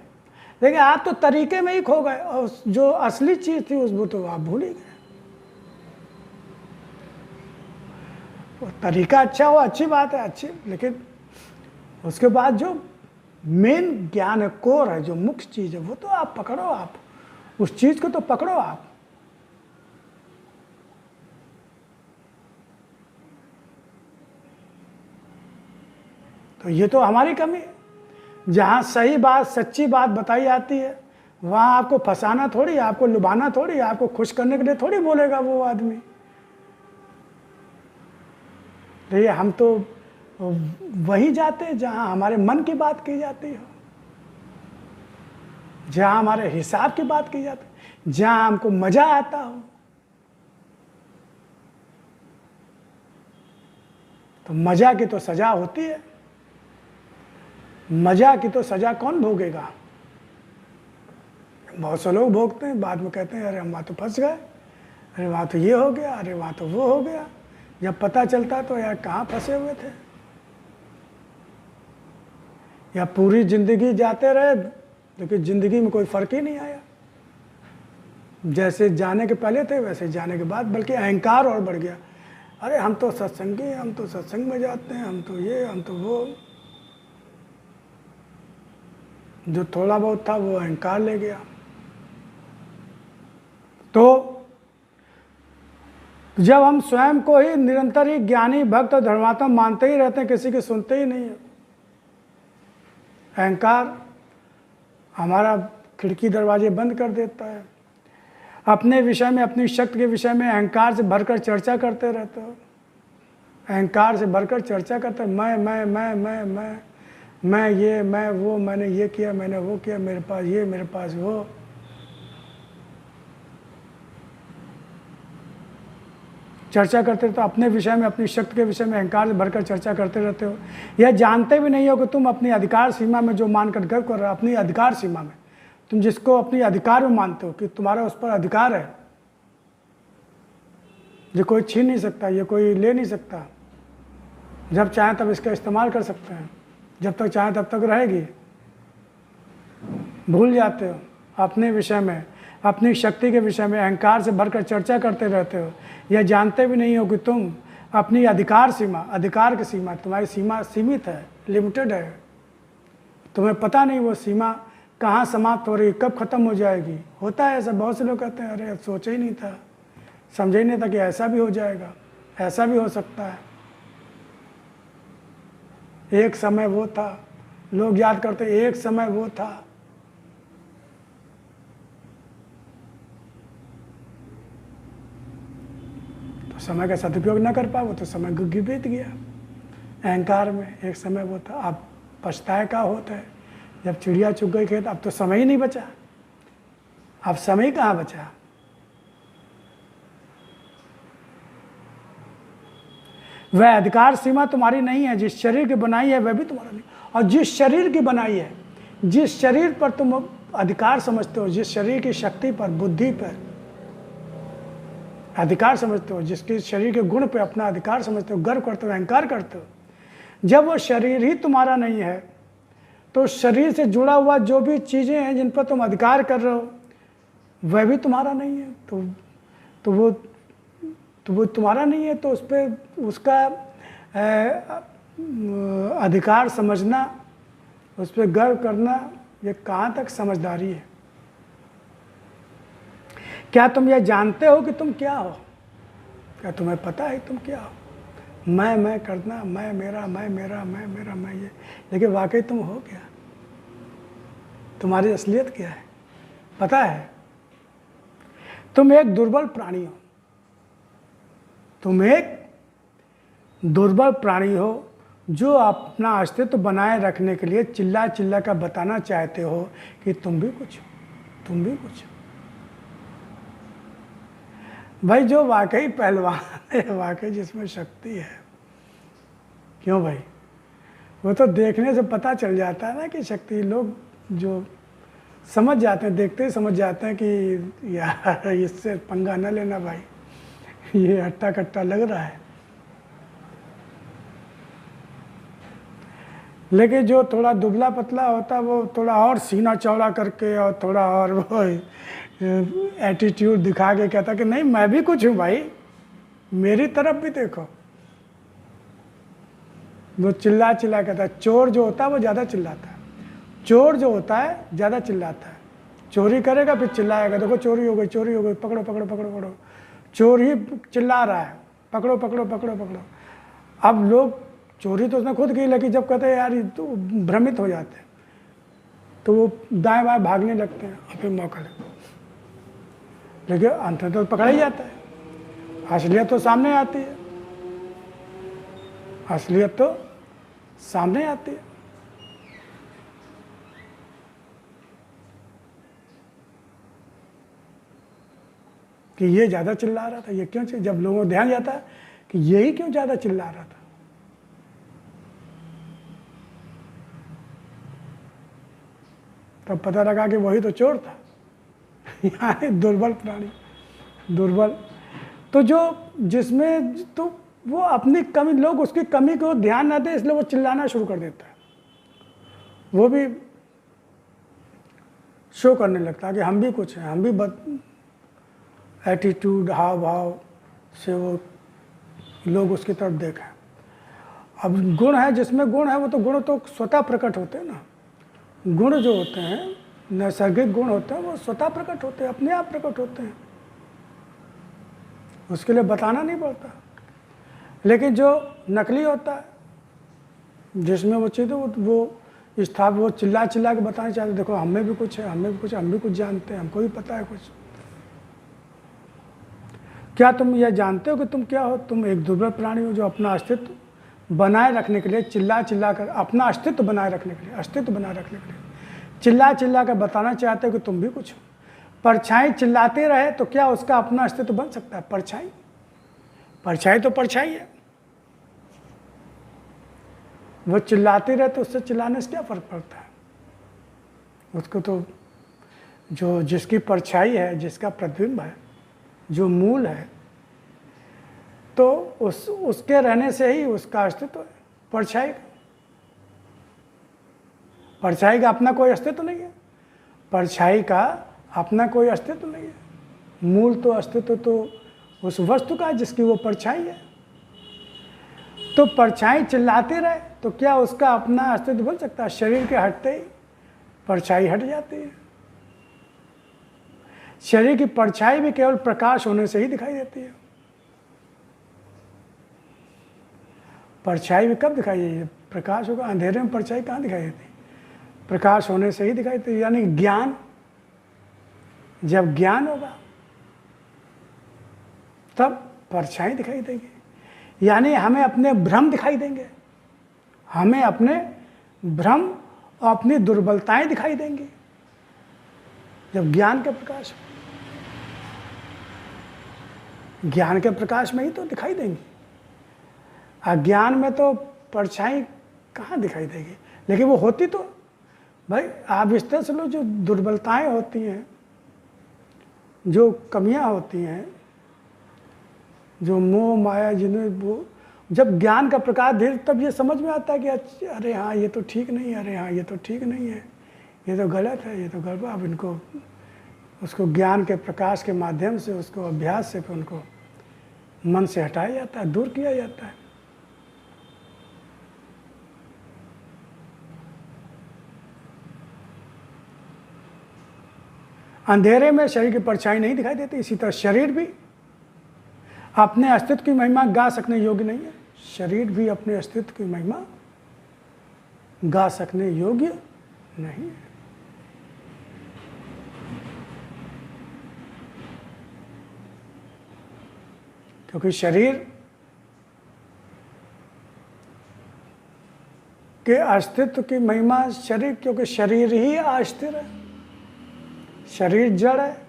लेकिन आप तो तरीके में ही खो गए, और जो असली चीज़ थी उसको तो आप भूल ही गए। वो तरीका अच्छा हो, अच्छी बात है, अच्छी, लेकिन उसके बाद जो मेन ज्ञान है, कोर है, जो मुख्य चीज़ है, वो तो आप पकड़ो, आप उस चीज़ को तो पकड़ो आप। तो ये तो हमारी कमी है। जहाँ सही बात, सच्ची बात बताई जाती है, वहाँ आपको फंसाना थोड़ी, आपको लुभाना थोड़ी, आपको खुश करने के लिए थोड़ी बोलेगा वो आदमी। तो हम तो वहीं जाते हैं जहाँ हमारे मन की बात की जाती हो, जहाँ हमारे हिसाब की बात की जाती है, जहाँ हमको मजा आता हो। तो मजा की तो सजा होती है, मजा की तो सजा कौन भोगेगा? बहुत से लोग भोगते हैं, बाद में कहते हैं अरे हम वहाँ तो फंस गए, अरे वहाँ तो ये हो गया, अरे वहाँ तो वो हो गया। जब पता चलता तो यार कहाँ फंसे हुए थे, या पूरी जिंदगी जाते रहे लेकिन जिंदगी में कोई फर्क ही नहीं आया। जैसे जाने के पहले थे वैसे जाने के बाद, बल्कि अहंकार और बढ़ गया। अरे हम तो सत्संगी, हम तो सत्संग में जाते हैं, हम तो ये, हम तो वो। जो थोड़ा बहुत था वो अहंकार ले गया। तो जब हम स्वयं को ही निरंतर ही ज्ञानी भक्त और धर्मात्मा मानते ही रहते हैं, किसी की सुनते ही नहीं है। अहंकार हमारा खिड़की दरवाजे बंद कर देता है। अपने विषय में, अपनी शक्ति के विषय में अहंकार से भरकर चर्चा करते रहते हो। अहंकार से भरकर चर्चा करते हैं, मैं ये, मैं वो, मैंने ये किया, मैंने वो किया, मेरे पास ये, मेरे पास वो। चर्चा करते रहते हो अपने विषय में, अपनी शक्ति के विषय में अहंकार से भरकर चर्चा करते रहते हो। यह जानते भी नहीं हो कि तुम अपनी अधिकार सीमा में जो मानकर गर्व कर रहे हो, अपनी अधिकार सीमा में, तुम जिसको अपनी अधिकार में मानते हो कि तुम्हारा उस पर अधिकार है, ये कोई छीन नहीं सकता, ये कोई ले नहीं सकता। जब चाहे तब इसका इस्तेमाल कर सकते हैं, जब तक चाहे तब तक रहेगी। भूल जाते हो अपने विषय में, अपनी शक्ति के विषय में अहंकार से भरकर चर्चा करते रहते हो। यह जानते भी नहीं हो कि तुम अपनी अधिकार सीमा, अधिकार की सीमा, तुम्हारी सीमा सीमित है, लिमिटेड है। तुम्हें पता नहीं वो सीमा कहाँ समाप्त हो रही, कब खत्म हो जाएगी। होता है ऐसा, बहुत से लोग कहते हैं अरे सोचा ही नहीं था, समझा ही नहीं था कि ऐसा भी हो जाएगा, ऐसा भी हो सकता है। एक समय वो था, लोग याद करते एक समय वो था। तो समय का सदुपयोग ना कर पाओ तो समय बीत गया अहंकार में। एक समय वो था, अब पछताए का होता है जब चिड़िया चुग गई खेत। अब तो समय ही नहीं बचा, अब समय कहाँ बचा। वह अधिकार सीमा तुम्हारी नहीं है, जिस शरीर की बनाई है वह भी तुम्हारा नहीं। और जिस शरीर की बनाई है, जिस शरीर पर तुम अधिकार समझते हो, जिस शरीर की शक्ति पर, बुद्धि पर अधिकार समझते हो, जिसके शरीर के गुण पे अपना अधिकार समझते हो, गर्व करते हो, अहंकार करते हो, जब वो शरीर ही तुम्हारा नहीं है तो शरीर से जुड़ा हुआ जो भी चीज़ें हैं जिन पर तुम अधिकार कर रहे हो वह भी तुम्हारा नहीं है। तो वो तुम्हारा नहीं है, तो उस पर उसका अधिकार समझना, उस पर गर्व करना, ये कहाँ तक समझदारी है। क्या तुम यह जानते हो कि तुम क्या हो? क्या तुम्हें पता है तुम क्या हो? मैं करना, मैं मेरा, मैं मेरा, मैं मेरा, मैं ये। लेकिन वाकई तुम हो क्या? तुम्हारी असलियत क्या है पता है? तुम एक दुर्बल प्राणी हो। तुम एक दुर्बल प्राणी हो जो अपना अस्तित्व बनाए रखने के लिए चिल्ला चिल्ला कर बताना चाहते हो कि तुम भी कुछ हो, तुम भी कुछ हो। भाई जो वाकई पहलवान है, वाकई जिसमें शक्ति है, क्यों भाई, वो तो देखने से पता चल जाता है ना कि शक्ति। लोग जो समझ जाते हैं, देखते ही समझ जाते हैं कि यार इससे पंगा न लेना भाई, ये हट्टा कट्टा लग रहा है। लेकिन जो थोड़ा दुबला पतला होता है वो थोड़ा और सीना चौड़ा करके और थोड़ा और वो एटीट्यूड दिखा के कहता कि नहीं मैं भी कुछ हूँ भाई, मेरी तरफ भी देखो। वो चिल्ला चिल्ला कहता है। चोर जो होता है वो ज़्यादा चिल्लाता है, चोर जो होता है ज़्यादा चिल्लाता है। चोरी करेगा फिर चिल्लाएगा, देखो चोरी हो गई, चोरी हो गई, पकड़ो पकड़ो पकड़ो पकड़ो। चोर ही चिल्ला रहा है, पकड़ो पकड़ो पकड़ो पकड़ो। अब लोग, चोरी तो उसने खुद की, लेकिन जब कहते हैं यार ये तो भ्रमित हो जाते हैं तो वो दाएं बाएं भागने लगते हैं और फिर मौका लगता है। लेकिन अंत में तो पकड़ा ही जाता है। असलियत तो सामने आती है, असलियत तो सामने आती है। कि ये ज़्यादा चिल्ला रहा था, ये क्यों? जब लोगों को ध्यान जाता है कि यही क्यों ज़्यादा चिल्ला रहा था, तब पता लगा कि वही तो चोर था। यहाँ दुर्बल प्राणी, दुर्बल तो जो जिसमें तो वो अपनी कमी, लोग उसकी कमी को ध्यान ना दे इसलिए वो चिल्लाना शुरू कर देता है। वो भी शो करने लगता है कि हम भी कुछ हैं, हम भी एटीट्यूड, हाव भाव से वो लोग उसकी तरफ देखें। अब गुण है, जिसमें गुण है वो तो गुण तो स्वतः प्रकट होते हैं ना। गुण जो होते हैं, नैसर्गिक गुण होते हैं, वो स्वतः प्रकट होते हैं, अपने आप प्रकट होते हैं। उसके लिए बताना नहीं पड़ता। लेकिन जो नकली होता है, जिसमें वो चीज़ वो वो चिल्ला चिल्ला के बताना चाहते, देखो हमें भी कुछ है, हमें भी कुछ, हम भी कुछ जानते हैं, हमको भी पता है कुछ। क्या तुम यह जानते हो कि तुम क्या हो? तुम एक दुर्बल प्राणी हो जो अपना अस्तित्व बनाए रखने के लिए चिल्ला चिल्ला कर, अपना अस्तित्व बनाए रखने के लिए, अस्तित्व बनाए रखने के लिए चिल्ला चिल्ला कर बताना चाहते हो कि तुम भी कुछ हो। परछाई चिल्लाते रहे तो क्या उसका अपना अस्तित्व बन सकता है? परछाई, परछाई तो परछाई है। वो चिल्लाते रहे तो उससे चिल्लाने से क्या फर्क पड़ता है? उसको तो जो जिसकी परछाई है, जिसका प्रतिबिंब है, जो मूल है, तो उसके रहने से ही उसका अस्तित्व है। परछाई का अपना कोई अस्तित्व नहीं है। परछाई का अपना कोई अस्तित्व नहीं है। मूल तो अस्तित्व तो उस वस्तु का है जिसकी वो परछाई है। तो परछाई चिल्लाते रहे तो क्या उसका अपना अस्तित्व बन सकता है? शरीर के हटते ही परछाई हट जाती है। शरीर की परछाई भी केवल प्रकाश होने से ही दिखाई देती है। परछाई भी कब दिखाई देती? प्रकाश होगा। अंधेरे में परछाई कहाँ दिखाई देती? प्रकाश होने से ही दिखाई देती है। यानी ज्ञान, जब ज्ञान होगा तब परछाई दिखाई देगी। यानी हमें अपने भ्रम दिखाई देंगे, हमें अपने भ्रम और अपनी दुर्बलताएं दिखाई देंगी जब ज्ञान के प्रकाश में, ज्ञान के प्रकाश में ही तो दिखाई देंगी। अज्ञान में तो परछाई कहाँ दिखाई देगी? लेकिन वो होती तो, भाई आप इस तरह से लो, जो दुर्बलताएं होती हैं, जो कमियां होती हैं, जो मोह माया, जिन्हें वो जब ज्ञान का प्रकाश धीरे, तब ये समझ में आता है कि अरे हाँ ये तो ठीक नहीं है, अरे हाँ ये तो ठीक नहीं है, ये तो गलत है, ये तो गड़बड़। अब इनको उसको ज्ञान के प्रकाश के माध्यम से, उसको अभ्यास से फिर उनको मन से हटाया जाता है, दूर किया जाता है। अंधेरे में शरीर की परछाई नहीं दिखाई देती। इसी तरह शरीर भी अपने अस्तित्व की महिमा गा सकने योग्य नहीं है। शरीर भी अपने अस्तित्व की महिमा गा सकने योग्य नहीं है। क्योंकि शरीर के अस्तित्व की महिमा, शरीर, क्योंकि शरीर ही अस्थिर है, शरीर जड़ है,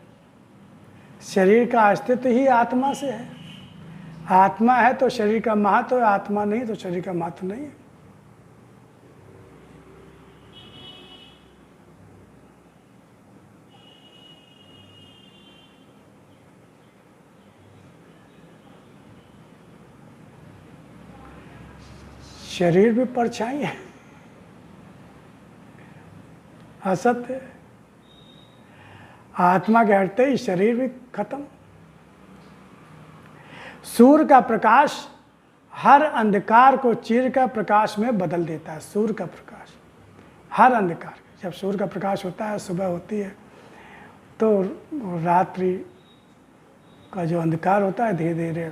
शरीर का अस्तित्व ही आत्मा से है। आत्मा है तो शरीर का महत्व है, आत्मा नहीं तो शरीर का महत्व नहीं है। शरीर भी परछाई है, असत्य है। आत्मा के हटते ही शरीर भी खत्म। सूर्य का प्रकाश हर अंधकार को चीर कर प्रकाश में बदल देता है। सूर्य का प्रकाश हर अंधकार, जब सूर्य का प्रकाश होता है, सुबह होती है, तो रात्रि का जो अंधकार होता है धीरे धीरे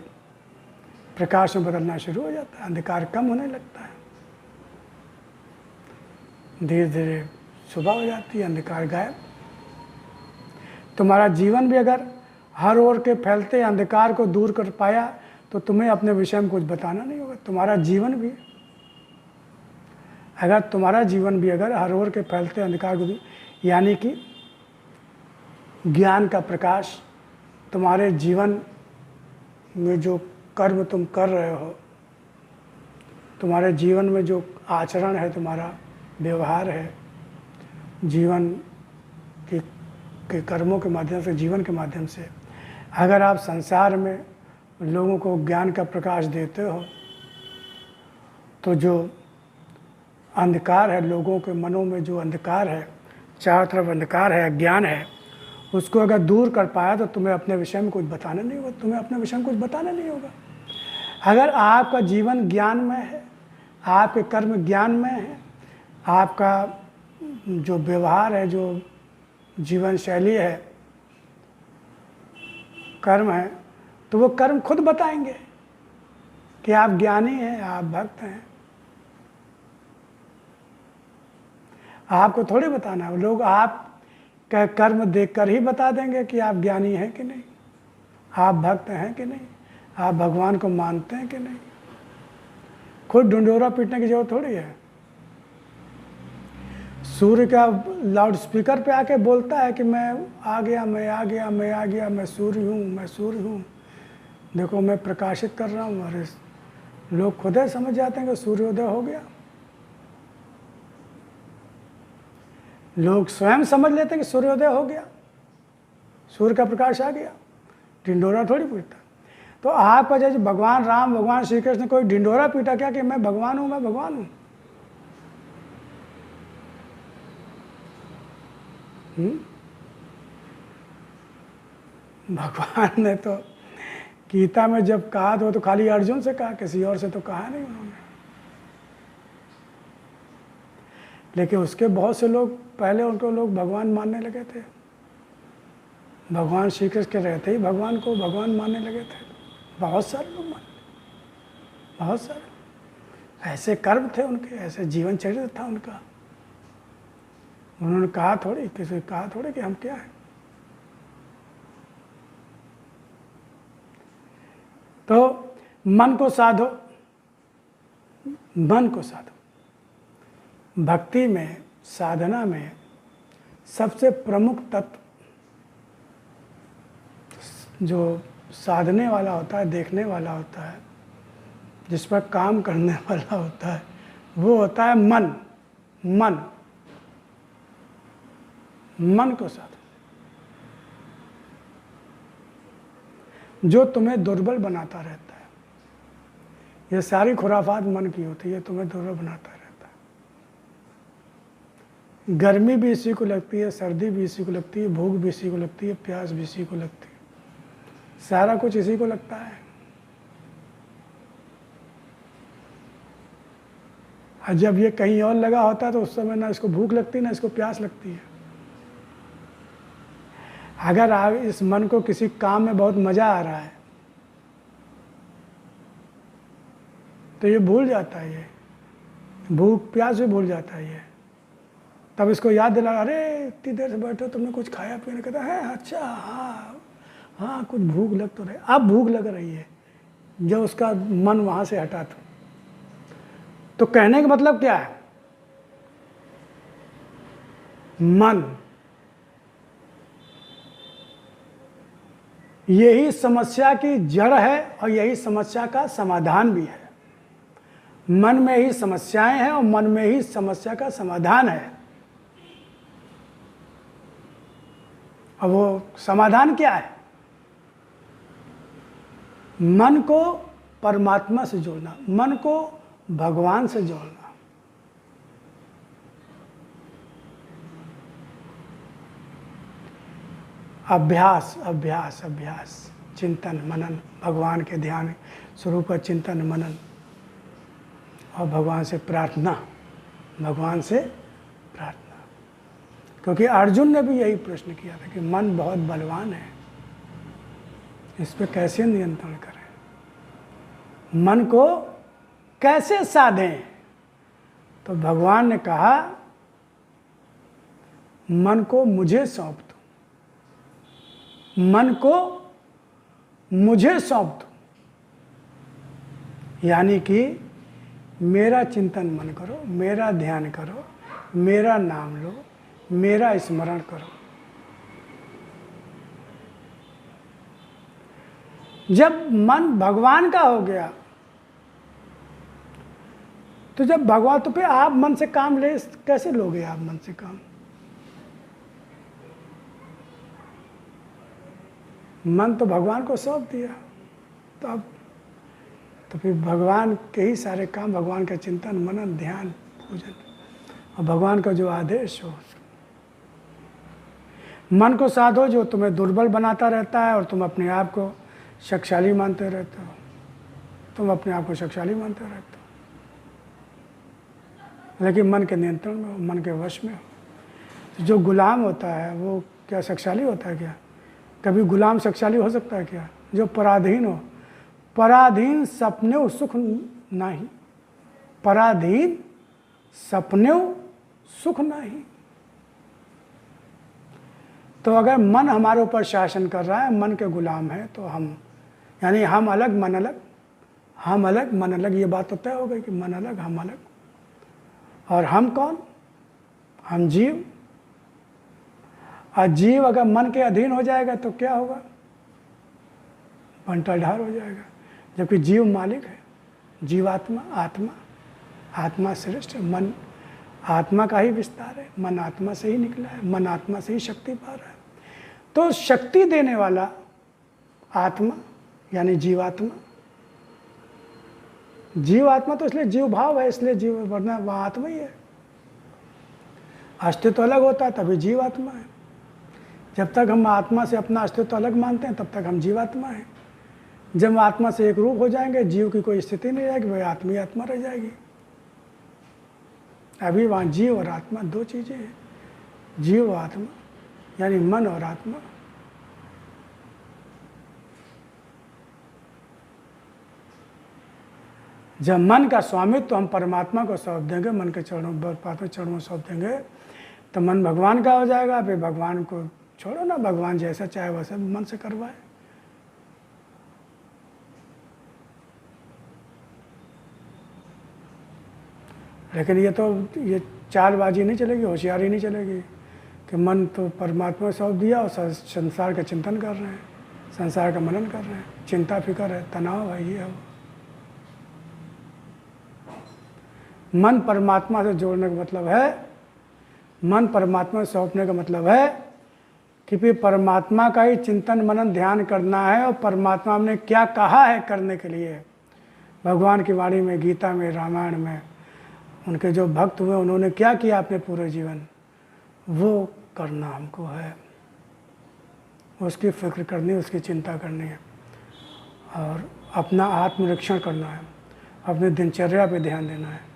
प्रकाश में बदलना शुरू हो जाता है। अंधकार कम होने लगता है, धीरे धीरे सुबह हो जाती है, अंधकार गायब। तुम्हारा जीवन भी अगर हर ओर के फैलते अंधकार को दूर कर पाया तो तुम्हें अपने विषय में कुछ बताना नहीं होगा। तुम्हारा जीवन भी अगर हर ओर के फैलते अंधकार को, यानी कि ज्ञान का प्रकाश तुम्हारे जीवन में जो कर्म तुम कर रहे हो, तुम्हारे जीवन में जो आचरण है, तुम्हारा व्यवहार है, जीवन के कर्मों के माध्यम से, जीवन के माध्यम से अगर आप संसार में लोगों को ज्ञान का प्रकाश देते हो, तो जो अंधकार है, लोगों के मनों में जो अंधकार है, चारों तरफ अंधकार है, अज्ञान है, उसको अगर दूर कर पाया तो तुम्हें अपने विषय में कुछ बताना नहीं होगा। तुम्हें अपने विषय में कुछ बताना नहीं होगा। अगर आपका जीवन ज्ञानमय है, आपके कर्म ज्ञानमय है, आपका जो व्यवहार है, जो जीवन शैली है, कर्म है, तो वो कर्म खुद बताएंगे कि आप ज्ञानी हैं, आप भक्त हैं। आपको थोड़ी बताना है, लोग आप का कर्म देखकर ही बता देंगे कि आप ज्ञानी हैं कि नहीं, आप भक्त हैं कि नहीं, आप भगवान को मानते हैं कि नहीं। खुद ढिंढोरा पीटने की जरूरत थोड़ी है। सूर्य का लाउड स्पीकर पे आके बोलता है कि मैं आ गया, मैं आ गया, मैं आ गया, मैं सूर्य हूँ, मैं सूर्य हूँ, देखो मैं प्रकाशित कर रहा हूँ। और लोग खुद ही समझ जाते हैं कि सूर्योदय हो गया। लोग स्वयं समझ लेते हैं कि सूर्योदय हो गया, सूर्य का प्रकाश आ गया, ढिंढोरा थोड़ी पीटता। तो आपका जैसे भगवान राम, भगवान श्री कृष्ण कोई ढिंढोरा पीटा क्या कि मैं भगवान हूँ, मैं भगवान हूँ? भगवान ने तो गीता में जब कहा तो खाली अर्जुन से कहा, किसी और से तो कहा नहीं उन्होंने। लेकिन उसके बहुत से लोग पहले उनको लोग भगवान मानने लगे थे। भगवान श्री कृष्ण के रहते ही भगवान को भगवान मानने लगे थे। बहुत सारे लोग मानते, बहुत सारे ऐसे कर्म थे उनके, ऐसे जीवन चरित्र था उनका। उन्होंने कहा थोड़ी, किसी कहा थोड़ी कि हम क्या हैं। तो मन को साधो, मन को साधो। भक्ति में, साधना में सबसे प्रमुख तत्व जो साधने वाला होता है, देखने वाला होता है, जिस पर काम करने वाला होता है, वो होता है मन। मन, मन को साधो। जो तुम्हें दुर्बल बनाता रहता है, ये सारी खुराफात मन की होती है, तुम्हें दुर्बल बनाता रहता है। गर्मी भी इसी को लगती है, सर्दी भी इसी को लगती है, भूख भी इसी को लगती है, प्यास भी इसी को लगती है, सारा कुछ इसी को लगता है। और जब ये कहीं और लगा होता है तो उस समय ना इसको भूख लगती है ना इसको प्यास लगती है। अगर आप इस मन को किसी काम में बहुत मजा आ रहा है तो ये भूल जाता है, ये भूख प्यास भी भूल जाता है। ये तब इसको याद दिला, अरे इतनी देर से बैठे हो, तुमने कुछ खाया पिया? कहता है अच्छा, हाँ हाँ कुछ भूख लग तो रही, अब भूख लग रही है, जब उसका मन वहां से हटा। तो कहने का मतलब क्या है? मन यही समस्या की जड़ है और यही समस्या का समाधान भी है। मन में ही समस्याएं हैं और मन में ही समस्या का समाधान है। अब वो समाधान क्या है? मन को परमात्मा से जोड़ना, मन को भगवान से जोड़ना। अभ्यास अभ्यास अभ्यास, चिंतन मनन, भगवान के ध्यान स्वरूप का चिंतन मनन और भगवान से प्रार्थना, भगवान से प्रार्थना। क्योंकि अर्जुन ने भी यही प्रश्न किया था कि मन बहुत बलवान है, इस पर कैसे नियंत्रण करें, मन को कैसे साधें? तो भगवान ने कहा मन को मुझे सौंप दो, मन को मुझे सौंप दो। यानी कि मेरा चिंतन मन करो, मेरा ध्यान करो, मेरा नाम लो, मेरा स्मरण करो। जब मन भगवान का हो गया तो जब भगवान, तो फिर आप मन से काम ले कैसे लोगे? आप मन से काम, मन तो भगवान को सौंप दिया, तो अब तो फिर भगवान के ही सारे काम, भगवान का चिंतन मनन ध्यान पूजन और भगवान का जो आदेश हो। मन को साधो जो तुम्हें दुर्बल बनाता रहता है और तुम अपने आप को शक्तिशाली मानते रहते हो, तुम अपने आप को शक्तिशाली मानते रहते हो, लेकिन मन के नियंत्रण में हो, मन के वश में हो। तो जो गुलाम होता है वो क्या शक्तिशाली होता है क्या? कभी गुलाम शक्तिशाली हो सकता है क्या? जो पराधीन हो। पराधीन सपने सुख नहीं, पराधीन सपने सुख नहीं। तो अगर मन हमारे ऊपर शासन कर रहा है, मन के गुलाम है, तो हम, यानी हम अलग मन अलग, हम अलग मन अलग, ये बात तो तय हो गई कि मन अलग हम अलग। और हम कौन? हम जीव। और जीव अगर मन के अधीन हो जाएगा तो क्या होगा? बंटाढार हो जाएगा। जबकि जीव मालिक है, जीवात्मा, आत्मा, आत्मा श्रेष्ठ है। मन आत्मा का ही विस्तार है, मन आत्मा से ही निकला है, मन आत्मा से ही शक्ति पा रहा है। तो शक्ति देने वाला आत्मा यानी जीवात्मा। जीवात्मा तो इसलिए जीव भाव है, इसलिए जीव, वरना वह आत्मा ही है। अस्तित्व अलग होता है तभी जीवात्मा है। जब तक हम आत्मा से अपना अस्तित्व अलग मानते हैं तब तक हम जीवात्मा हैं। जब आत्मा से एक रूप हो जाएंगे, जीव की कोई स्थिति नहीं रहेगी, वही आत्मा ही आत्मा रह जाएगी। अभी वहाँ जीव और आत्मा दो चीज़ें हैं, जीव और आत्मा, यानी मन और आत्मा। जब मन का स्वामित्व तो हम परमात्मा को सौंप देंगे, मन के चरणों सौंप देंगे, तो मन भगवान का हो जाएगा। फिर भगवान को छोड़ो ना, भगवान जैसा चाहे वैसा मन से करवाए। लेकिन ये चालबाजी नहीं चलेगी, होशियारी नहीं चलेगी कि मन तो परमात्मा को सौंप दिया और संसार का चिंतन कर रहे हैं, संसार का मनन कर रहे हैं, चिंता फिक्र है, तनाव है, ये है। मन परमात्मा से जोड़ने का मतलब है, मन परमात्मा से सौंपने का मतलब है कि फिर परमात्मा का ही चिंतन मनन ध्यान करना है। और परमात्मा ने क्या कहा है करने के लिए, भगवान की वाणी में, गीता में, रामायण में, उनके जो भक्त हुए उन्होंने क्या किया अपने पूरे जीवन, वो करना हमको है। उसकी फिक्र करनी, उसकी चिंता करनी है और अपना आत्मनिरीक्षण करना है, अपने दिनचर्या पे ध्यान देना है।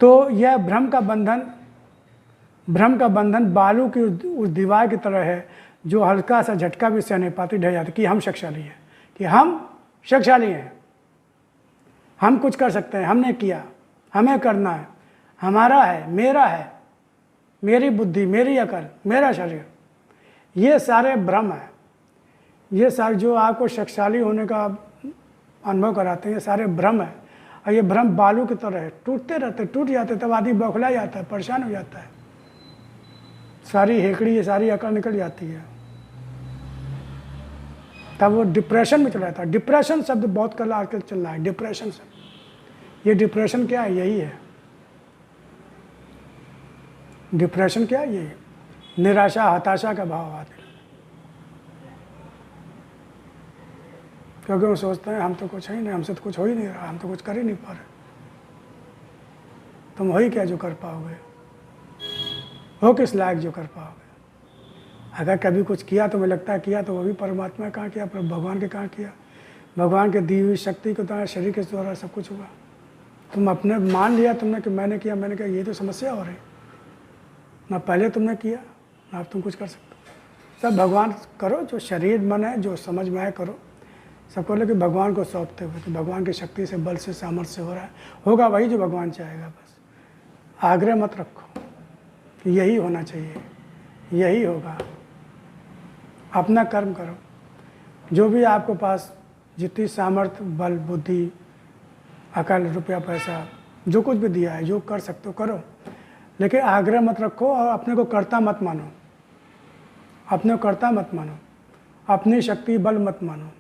तो यह भ्रम का बंधन बालू की उस दीवार की तरह है जो हल्का सा झटका भी सह नहीं पाती, ढह जाती कि हम शक्तिशाली हैं, कि हम शक्तिशाली हैं, हम कुछ कर सकते हैं, हमने किया, हमें करना है, हमारा है, मेरी बुद्धि, मेरी अकल, मेरा शरीर। ये सारे भ्रम है। ये सारे जो आपको शक्तिशाली होने का अनुभव कराते हैं, ये सारे भ्रम है। और ये भ्रम बालू की तरह है, टूटते रहते, टूट जाते, तब आदमी बौखला जाता है, परेशान हो जाता है, सारी हेकड़ी, ये सारी अकल निकल जाती है, तब वो डिप्रेशन में चला जाता है। डिप्रेशन शब्द बहुत कल आजकल चल रहा है, डिप्रेशन शब्द। ये डिप्रेशन क्या है? यही है डिप्रेशन। क्या है? यही निराशा, हताशा का भाव आते, क्योंकि वो सोचते हैं हम तो कुछ है ही नहीं, हमसे तो कुछ हो ही नहीं रहा, हम तो कुछ कर ही नहीं पा रहे। तुम हो ही क्या जो कर पाओगे? हो किस लायक जो कर पाओगे? अगर कभी कुछ किया तो मुझे लगता है किया तो वो भी परमात्मा कहाँ किया, पर भगवान के कहाँ किया? भगवान के दी हुई शक्ति को तुम्हारे शरीर के द्वारा सब कुछ हुआ। तुम अपने मान लिया तुमने कि मैंने किया, मैंने कहा, ये तो समस्या हो रही। ना पहले तुमने किया, ना अब तुम कुछ कर सकते। सब भगवान करो, जो शरीर मन है, जो समझ में आए करो। सबको लेकिन भगवान को सौंपते हुए कि भगवान की शक्ति से, बल से, सामर्थ्य से हो रहा है, होगा वही जो भगवान चाहेगा। बस आग्रह मत रखो कि यही होना चाहिए, यही होगा। अपना कर्म करो, जो भी आपके पास जितनी सामर्थ्य, बल, बुद्धि, अकल, रुपया, पैसा, जो कुछ भी दिया है, जो कर सकते हो करो, लेकिन आग्रह मत रखो और अपने को कर्ता मत मानो, अपने को कर्ता मत मानो, अपनी शक्ति बल मत मानो।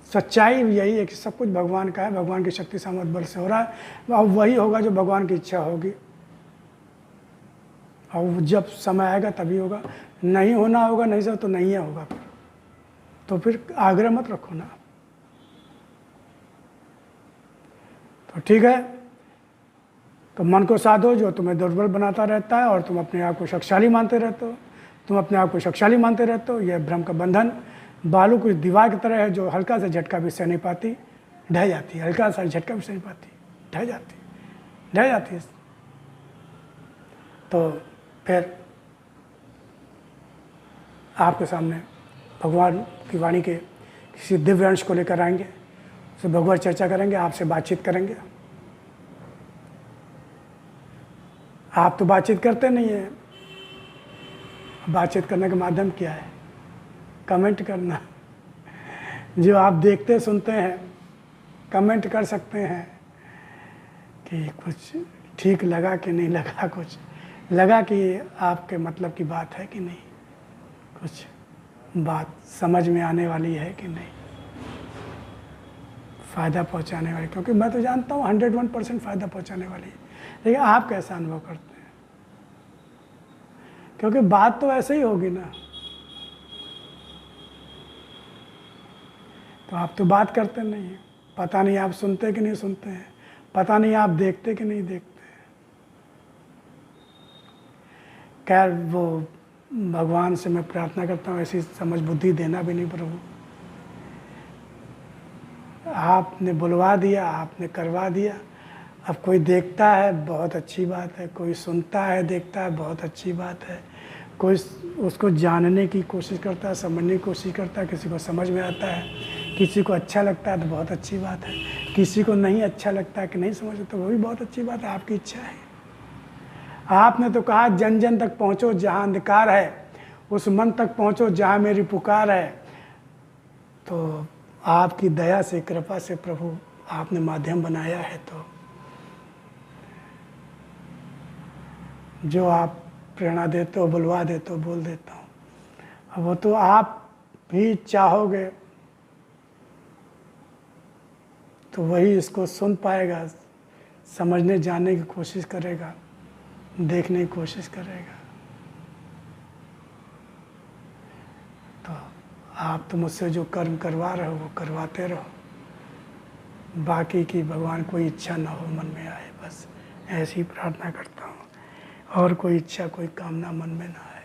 सच्चाई यही है कि सब कुछ भगवान का है, भगवान की शक्ति सामर्थ्य बल से हो रहा है, और वही होगा जो भगवान की इच्छा होगी। और जब समय आएगा तभी होगा, नहीं होना होगा, नहीं सर तो नहीं होगा। तो फिर आग्रह मत रखो ना। तो ठीक है, तो मन को साधो जो तुम्हें दुर्बल बनाता रहता है और तुम अपने आप को शक्तिशाली मानते रहते हो, तुम अपने आप को शक्तिशाली मानते रहते हो। यह भ्रम का बंधन बालू की दीवार की तरह है जो हल्का सा झटका भी सह नहीं पाती, ढह जाती है, हल्का सा झटका भी सह नहीं पाती, ढह जाती है। तो फिर आपके सामने भगवान की वाणी के किसी दिव्य अंश को लेकर आएंगे, उससे भगवान चर्चा करेंगे, आपसे बातचीत करेंगे। आप तो बातचीत करते नहीं हैं। बातचीत करने का माध्यम क्या है? कमेंट करना। जो आप देखते सुनते हैं, कमेंट कर सकते हैं कि कुछ ठीक लगा कि नहीं लगा, कुछ लगा कि आपके मतलब की बात है कि नहीं, कुछ बात समझ में आने वाली है कि नहीं, फ़ायदा पहुंचाने वाली। क्योंकि मैं तो जानता हूँ 101% फ़ायदा पहुंचाने वाली है, लेकिन आप कैसा अनुभव करते हैं? क्योंकि बात तो ऐसे ही होगी ना। तो आप तो बात करते नहीं हैं, पता नहीं आप सुनते कि नहीं सुनते हैं, पता नहीं आप देखते कि नहीं देखते। खैर, वो भगवान से मैं प्रार्थना करता हूँ ऐसी समझ बुद्धि देना भी नहीं प्रभु। आपने बुलवा दिया, आपने करवा दिया। अब कोई देखता है बहुत अच्छी बात है, कोई सुनता है देखता है बहुत अच्छी बात है, कोई उसको जानने की कोशिश करता है, समझने की कोशिश करता है, किसी को समझ में आता है, किसी को अच्छा लगता है तो बहुत अच्छी बात है, किसी को नहीं अच्छा लगता है कि नहीं समझ तो वो भी बहुत अच्छी बात है, आपकी इच्छा है। आपने तो कहा जन जन तक पहुँचो जहाँ अंधकार है, उस मन तक पहुँचो जहाँ मेरी पुकार है। तो आपकी दया से, कृपा से प्रभु आपने माध्यम बनाया है, तो जो आप प्रेरणा देते हो, बुलवा देते हो, बोल देता हूँ। अब वो तो आप भी चाहोगे तो वही इसको सुन पाएगा, समझने जानने की कोशिश करेगा, देखने की कोशिश करेगा। तो आप तो मुझसे जो कर्म करवा रहे हो वो करवाते रहो, बाकी की भगवान कोई इच्छा ना हो मन में आए, बस ऐसी प्रार्थना करता हूँ। और कोई इच्छा, कोई कामना मन में ना आए।